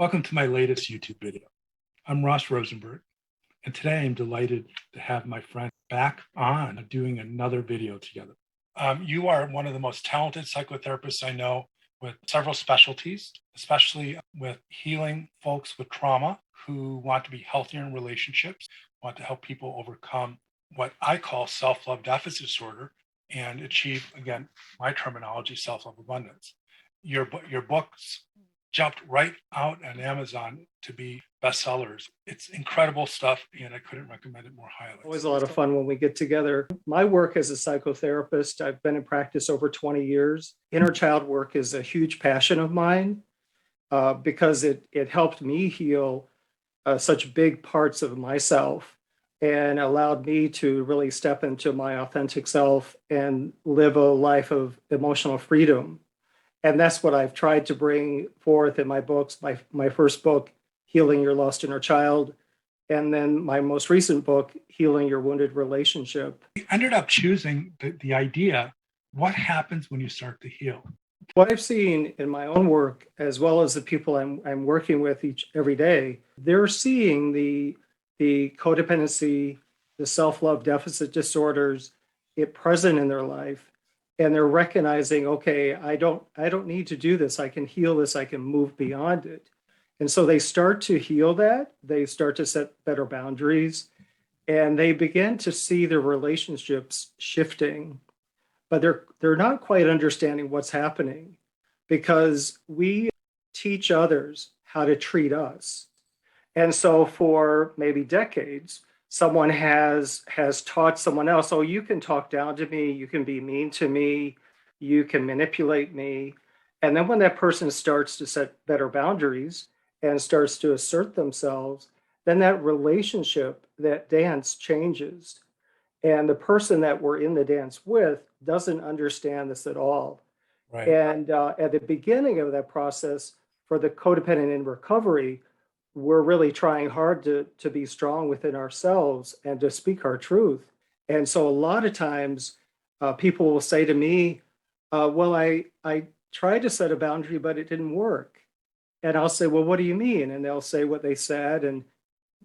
Welcome to my latest YouTube video. I'm Rosenberg, and today I'm delighted to have my friend back on doing another video together. You are one of the most talented psychotherapists I know with several specialties, especially with healing folks with trauma who want to be healthier in relationships, want to help people overcome what I call self-love deficit disorder and achieve, again, my terminology, self-love abundance. Your books jumped right out on Amazon to be bestsellers. It's incredible stuff, and I couldn't recommend it more highly. Always a lot of fun when we get together. My work as a psychotherapist, I've been in practice over 20 years. Inner child work is a huge passion of mine because it helped me heal such big parts of myself and allowed me to really step into my authentic self and live a life of emotional freedom. And that's what I've tried to bring forth in my books. My first book, Healing Your Lost Inner Child, and then my most recent book, Healing Your Wounded Relationship. I ended up choosing the idea, what happens when you start to heal? What I've seen in my own work, as well as the people I'm working with every day, they're seeing the codependency, the self-love deficit disorders, it present in their life. And they're recognizing, okay, I don't need to do this. I can heal this. I can move beyond it. And so they start to heal that. They start to set better boundaries, and they begin to see their relationships shifting. But they're not quite understanding what's happening because we teach others how to treat us. And so for maybe decades, someone has taught someone else, oh, you can talk down to me, you can be mean to me, you can manipulate me. And then when that person starts to set better boundaries and starts to assert themselves, then that relationship, that dance changes. And the person that we're in the dance with doesn't understand this at all. Right. And at the beginning of that process, for the codependent in recovery, we're really trying hard to be strong within ourselves and to speak our truth. And so a lot of times people will say to me, well, I tried to set a boundary, but it didn't work. And I'll say, well, what do you mean? And they'll say what they said. And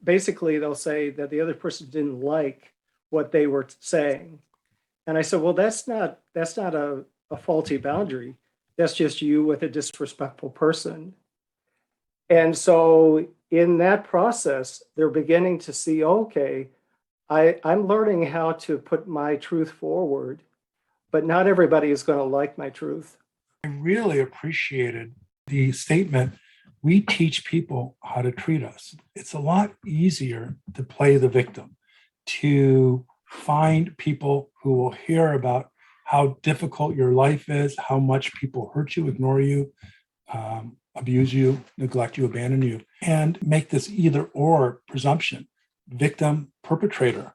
basically they'll say that the other person didn't like what they were saying. And I said, well, that's not a faulty boundary. That's just you with a disrespectful person. And so in that process, they're beginning to see, okay, I'm learning how to put my truth forward, but not everybody is going to like my truth. I really appreciated the statement, we teach people how to treat us. It's a lot easier to play the victim, to find people who will hear about how difficult your life is, how much people hurt you, ignore you, abuse you, neglect you, abandon you, and make this either or presumption, victim, perpetrator.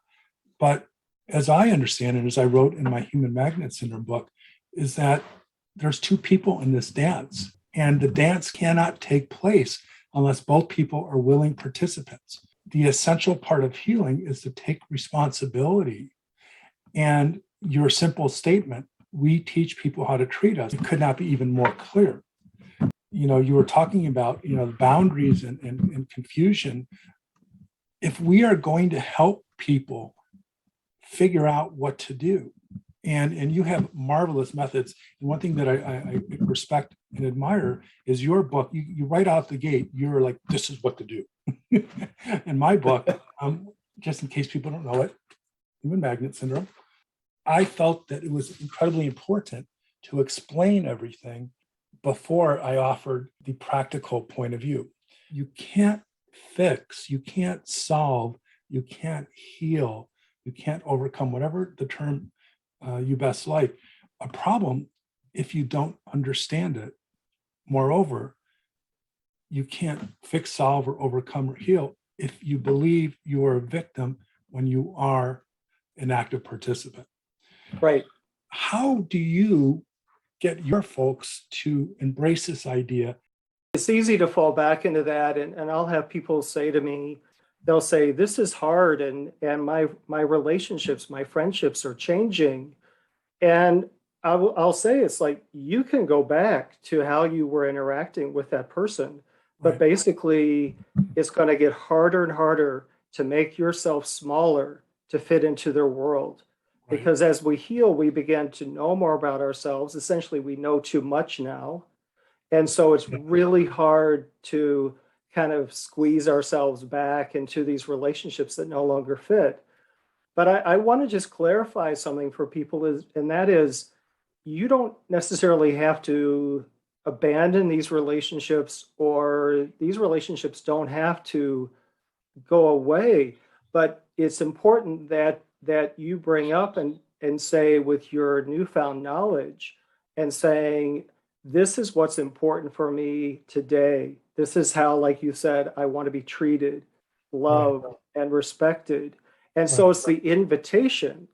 But as I understand it, as I wrote in my Human Magnet Syndrome book, is that there's two people in this dance, and the dance cannot take place unless both people are willing participants. The essential part of healing is to take responsibility. And your simple statement, we teach people how to treat us, it could not be even more clear. You know, you were talking about, boundaries and confusion. If we are going to help people figure out what to do, and you have marvelous methods. And one thing that I respect and admire is your book. You right out the gate, you're like, this is what to do. In my book, just in case people don't know it, Human Magnet Syndrome, I felt that it was incredibly important to explain everything before I offered the practical point of view. You can't fix, you can't solve, you can't heal, you can't overcome, whatever the term you best like, a problem if you don't understand it. Moreover, you can't fix, solve, or overcome or heal if you believe you are a victim when you are an active participant. Right. How do you get your folks to embrace this idea? It's easy to fall back into that. And I'll have people say to me, they'll say, this is hard. And my relationships, my friendships are changing. And I'll say, it's like, you can go back to how you were interacting with that person, But Right. basically, it's going to get harder and harder to make yourself smaller to fit into their world. Right. Because as we heal, we begin to know more about ourselves. Essentially, we know too much now. And so it's really hard to kind of squeeze ourselves back into these relationships that no longer fit. But I want to just clarify something for people and that is, you don't necessarily have to abandon these relationships, or these relationships don't have to go away. But it's important that you bring up and say, with your newfound knowledge, and saying, this is what's important for me today. This is how, like you said, I want to be treated, Right. loved, and respected. And so Right. it's the invitation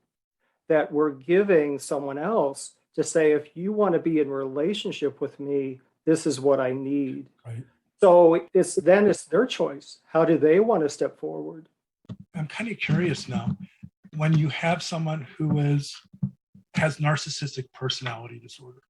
that we're giving someone else to say, if you want to be in relationship with me, this is what I need. Right. So it's their choice. How do they want to step forward? I'm kind of curious now. When you have someone who has narcissistic personality disorder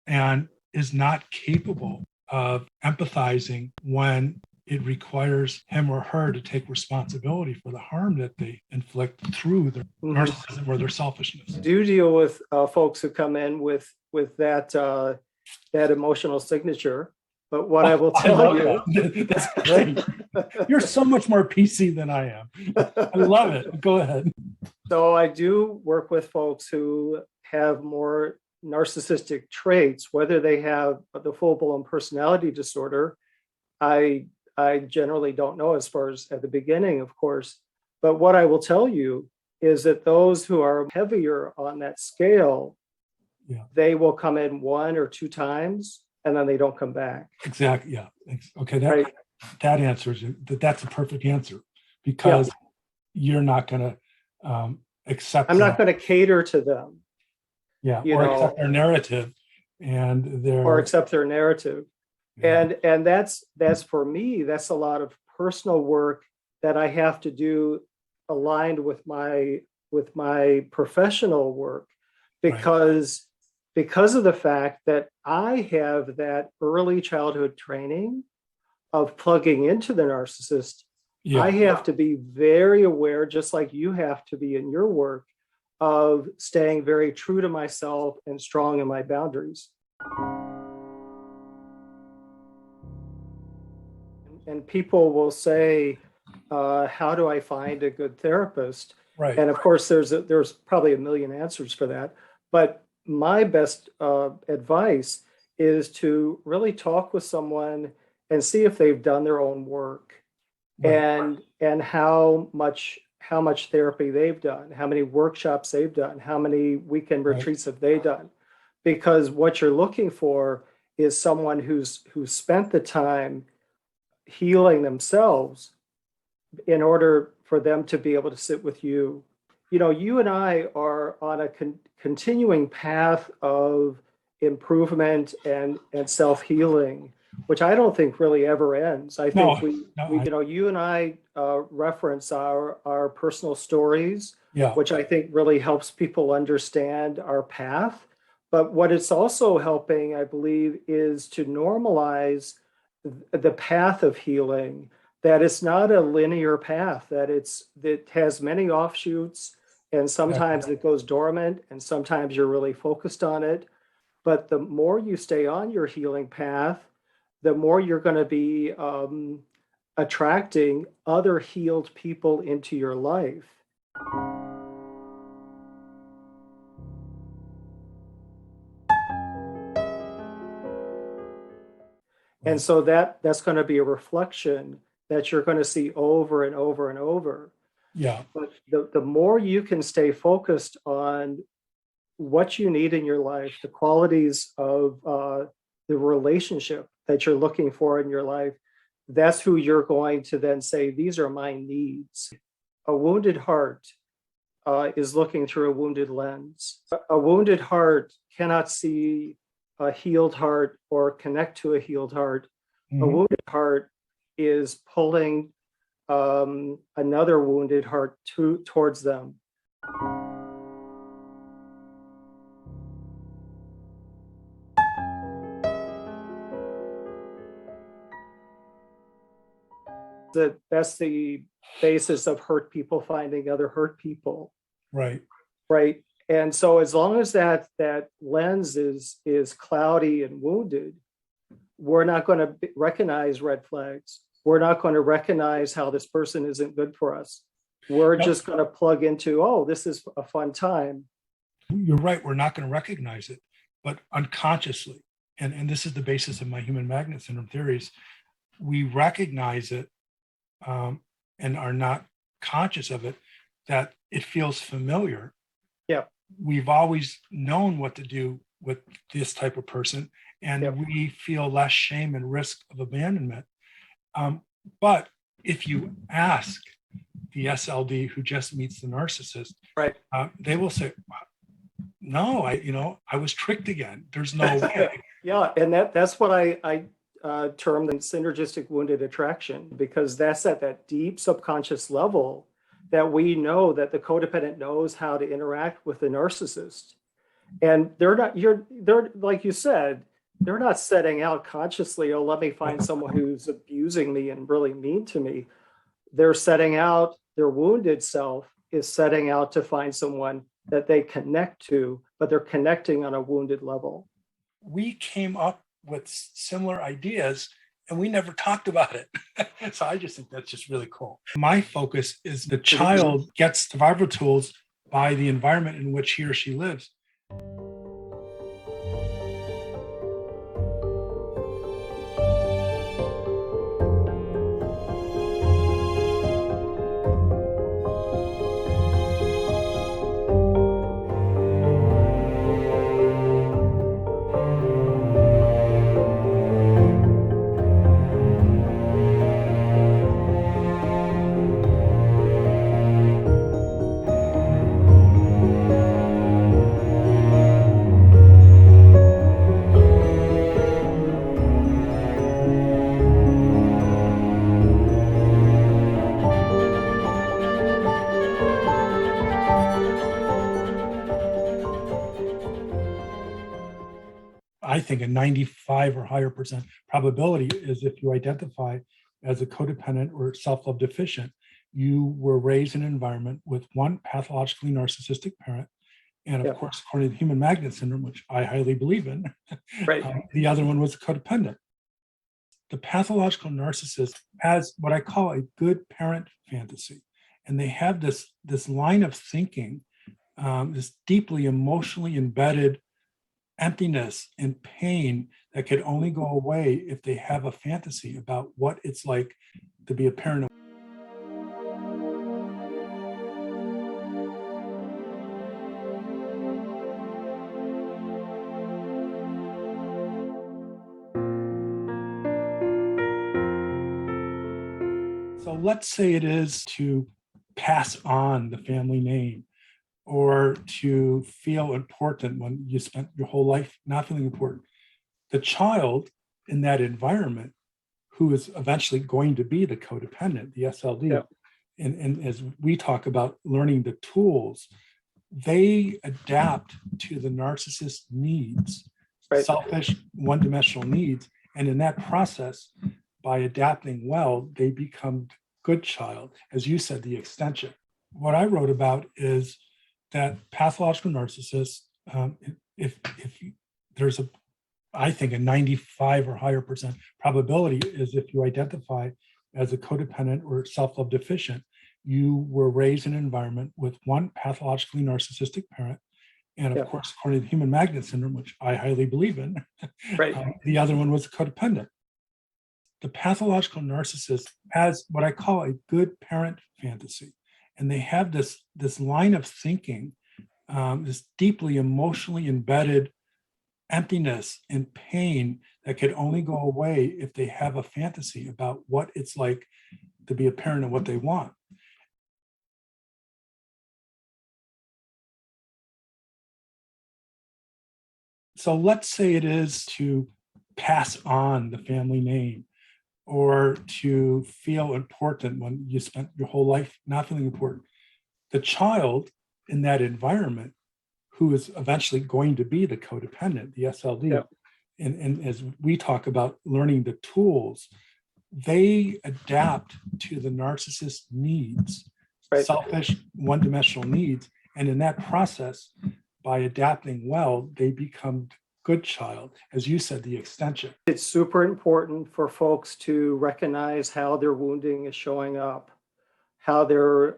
and is not capable of empathizing when it requires him or her to take responsibility for the harm that they inflict through their narcissism or their selfishness. I do deal with folks who come in with that emotional signature. But what I will tell you, that's great. You're so much more PC than I am. I love it. Go ahead. So I do work with folks who have more narcissistic traits, whether they have the full-blown personality disorder. I generally don't know, as far as at the beginning, of course. But what I will tell you is that those who are heavier on that scale, they will come in one or two times and then they don't come back. Exactly. Yeah. Okay. That answers it. That's a perfect answer, because you're not going to accept. I'm not going to cater to them. Yeah. Accept their narrative or accept their narrative. Yeah. And that's for me, that's a lot of personal work that I have to do, aligned with my professional work, because of the fact that I have that early childhood training of plugging into the narcissist. I have to be very aware, just like you have to be in your work, of staying very true to myself and strong in my boundaries. And people will say, how do I find a good therapist? Right. And of course, there's probably a million answers for that. But my best advice is to really talk with someone and see if they've done their own work, and how much therapy they've done, how many workshops they've done, how many weekend retreats have they done. Because what you're looking for is someone who's spent the time healing themselves in order for them to be able to sit with you. You know, you and I are on a continuing path of improvement and self-healing, which I don't think really ever ends. I think you and I reference our personal stories, which I think really helps people understand our path. But what it's also helping, I believe, is to normalize the path of healing, that it's not a linear path, that has many offshoots, and sometimes it goes dormant, and sometimes you're really focused on it. But the more you stay on your healing path, the more you're going to be attracting other healed people into your life. And so that's going to be a reflection that you're going to see over and over and over. Yeah. But the more you can stay focused on what you need in your life, the qualities of the relationship that you're looking for in your life, that's who you're going to then say, these are my needs. A wounded heart is looking through a wounded lens. A wounded heart cannot see a healed heart or connect to a healed heart. A wounded heart is pulling another wounded heart towards them. That's the basis of hurt people finding other hurt people, Right. right? And so as long as that lens is cloudy and wounded, we're not going to recognize red flags. We're not going to recognize how this person isn't good for us. We're just going to plug into, oh, this is a fun time. You're right. We're not going to recognize it, but unconsciously, and this is the basis of my human magnet syndrome theories, we recognize it and are not conscious of it, that it feels familiar. Yeah. We've always known what to do with this type of person, and Yep. we feel less shame and risk of abandonment. But if you ask the SLD who just meets the narcissist, Right. They will say, no, I was tricked again. There's no way. Yeah, and that's what I term the synergistic wounded attraction, because that's at that deep subconscious level that we know that the codependent knows how to interact with the narcissist. And they're like you said, they're not setting out consciously, oh, let me find someone who's abusing me and really mean to me. They're setting out, their wounded self is setting out to find someone that they connect to, but they're connecting on a wounded level. We came up with similar ideas and we never talked about it. So I just think that's just really cool. My focus is the child gets survival tools by the environment in which he or she lives. I think a 95 or higher percent probability is if you identify as a codependent or self-love deficient, you were raised in an environment with one pathologically narcissistic parent. And of course, according to the human magnet syndrome, which I highly believe in, Right. The other one was a codependent. The pathological narcissist has what I call a good parent fantasy. And they have this line of thinking, this deeply emotionally embedded emptiness and pain that could only go away if they have a fantasy about what it's like to be a parent. So let's say it is to pass on the family name, or to feel important when you spent your whole life not feeling important. The child in that environment, who is eventually going to be the codependent, the SLD, and as we talk about learning the tools, they adapt to the narcissist's needs, selfish, one-dimensional needs. And in that process, by adapting well, they become good child. As you said, the extension. What I wrote about is that pathological narcissists, if there's I think a 95 or higher percent probability is if you identify as a codependent or self-love deficient, you were raised in an environment with one pathologically narcissistic parent. And of course, according to the human magnet syndrome, which I highly believe in, the other one was a codependent. The pathological narcissist has what I call a good parent fantasy. And they have this line of thinking, this deeply emotionally embedded emptiness and pain that could only go away if they have a fantasy about what it's like to be a parent and what they want. So let's say it is to pass on the family name, or to feel important when you spent your whole life not feeling important. The child in that environment, who is eventually going to be the codependent, the SLD, and as we talk about learning the tools, they adapt to the narcissist's needs, Right. selfish, one-dimensional needs. And in that process, by adapting well, they become good child, as you said, the extension. It's super important for folks to recognize how their wounding is showing up, how their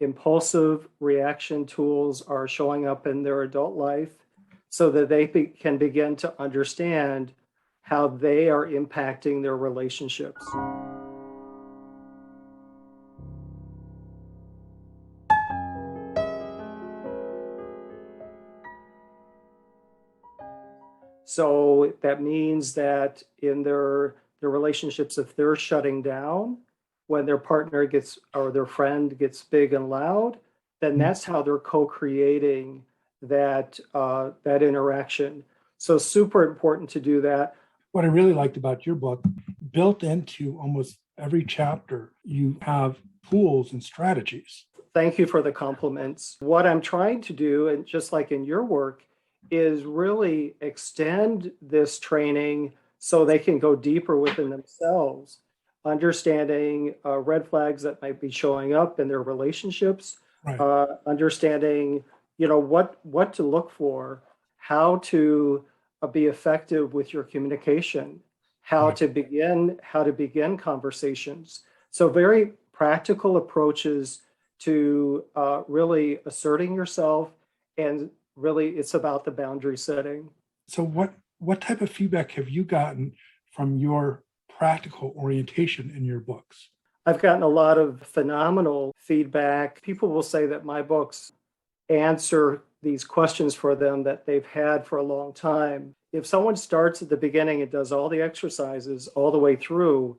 impulsive reaction tools are showing up in their adult life, so that they can begin to understand how they are impacting their relationships. So that means that in their relationships, if they're shutting down when their partner gets or their friend gets big and loud, then that's how they're co-creating that that interaction. So super important to do that. What I really liked about your book, built into almost every chapter, you have tools and strategies. Thank you for the compliments. What I'm trying to do, and just like in your work, is really extend this training so they can go deeper within themselves, understanding red flags that might be showing up in their relationships, Right. Understanding, what to look for, how to be effective with your communication, how Right. to begin conversations. So very practical approaches to really asserting yourself, and really it's about the boundary setting. So what type of feedback have you gotten from your practical orientation in your books? I've gotten a lot of phenomenal feedback. People will say that my books answer these questions for them that they've had for a long time. If someone starts at the beginning and does all the exercises all the way through,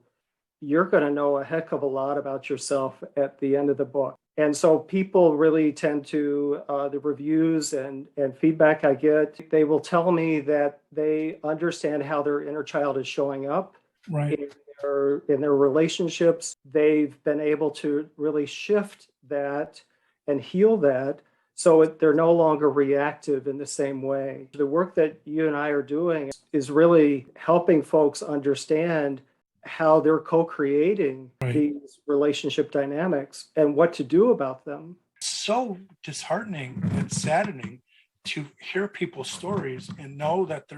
you're going to know a heck of a lot about yourself at the end of the book. And so people really tend to, the reviews and feedback I get, they will tell me that they understand how their inner child is showing up Right. in their relationships. They've been able to really shift that and heal that, so they're no longer reactive in the same way. The work that you and I are doing is really helping folks understand how they're co-creating Right. these relationship dynamics and what to do about them. So disheartening and saddening to hear people's stories and know that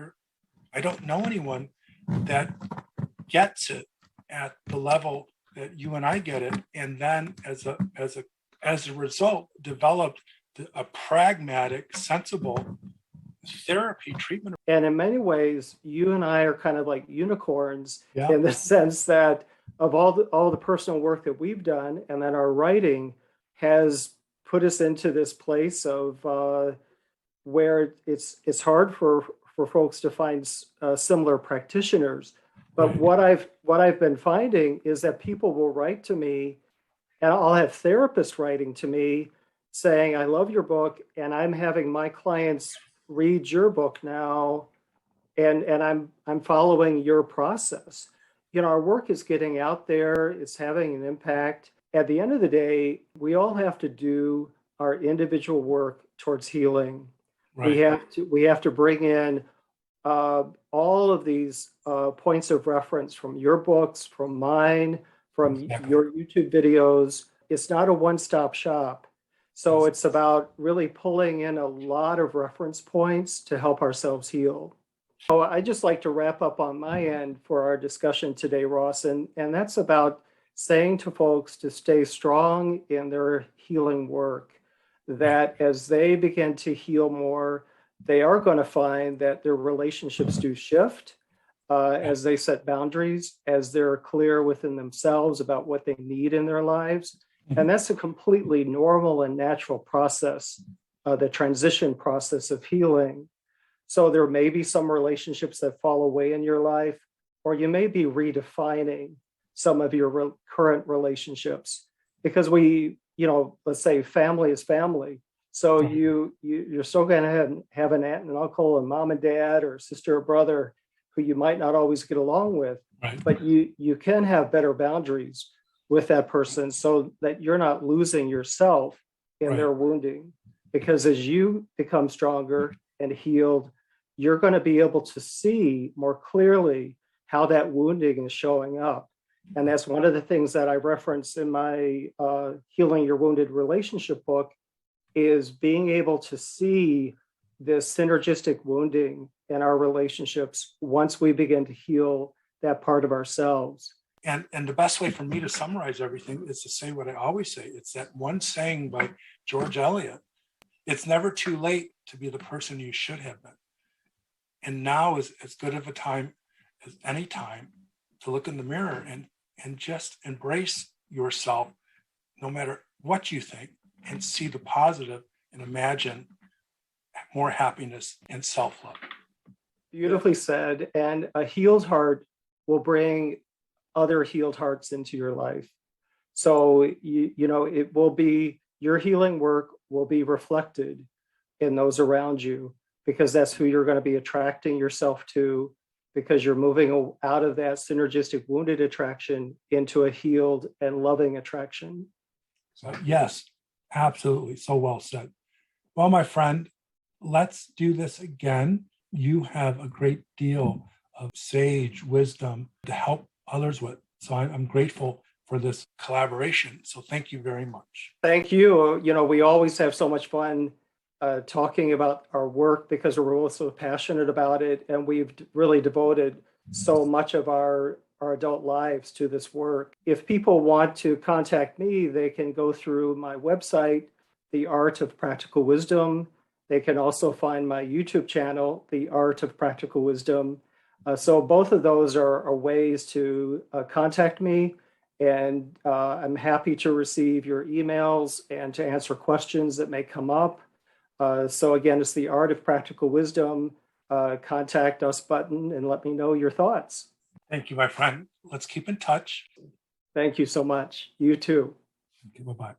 I don't know anyone that gets it at the level that you and I get it, and then as a result developed a pragmatic, sensible therapy treatment. And in many ways, you and I are kind of like unicorns, Yeah. in the sense that of all the personal work that we've done, and then our writing has put us into this place of where it's hard for folks to find similar practitioners. But Right. what I've been finding is that people will write to me, and I'll have therapists writing to me saying, "I love your book, and I'm having my clients read your book now, and I'm following your process." Our work is getting out there, it's having an impact. At the end of the day, we all have to do our individual work towards healing. Right. We have to bring in all of these points of reference from your books, from mine, from Exactly. your YouTube videos. It's not a one-stop shop. So it's about really pulling in a lot of reference points to help ourselves heal. So I just like to wrap up on my end for our discussion today, Ross, and that's about saying to folks to stay strong in their healing work, that as they begin to heal more, they are going to find that their relationships do shift as they set boundaries, as they're clear within themselves about what they need in their lives. And that's a completely normal and natural process, the transition process of healing. So there may be some relationships that fall away in your life, or you may be redefining some of your current relationships, because let's say family is family. So you're still going to have an aunt and uncle and mom and dad, or sister or brother who you might not always get along with, Right. but you can have better boundaries with that person so that you're not losing yourself in their wounding. Because as you become stronger and healed, you're going to be able to see more clearly how that wounding is showing up. And that's one of the things that I reference in my Healing Your Wounded Relationship book, is being able to see this synergistic wounding in our relationships once we begin to heal that part of ourselves. And the best way for me to summarize everything is to say what I always say. It's that one saying by George Eliot: it's never too late to be the person you should have been. And now is as good of a time as any time to look in the mirror and just embrace yourself, no matter what you think, and see the positive and imagine more happiness and self-love. Beautifully said. And a healed heart will bring other healed hearts into your life. So, it will be, your healing work will be reflected in those around you, because that's who you're going to be attracting yourself to, because you're moving out of that synergistic wounded attraction into a healed and loving attraction. So, yes, absolutely. So well said. Well, my friend, let's do this again. You have a great deal of sage wisdom to help others with. So I'm grateful for this collaboration. So thank you very much. Thank you. We always have so much fun talking about our work, because we're all so passionate about it. And we've really devoted so much of our adult lives to this work. If people want to contact me, they can go through my website, The Art of Practical Wisdom. They can also find my YouTube channel, The Art of Practical Wisdom. So both of those are ways to contact me. And I'm happy to receive your emails and to answer questions that may come up. So again, it's The Art of Practical Wisdom. Contact us button and let me know your thoughts. Thank you, my friend. Let's keep in touch. Thank you so much. You too. Thank you. Bye-bye.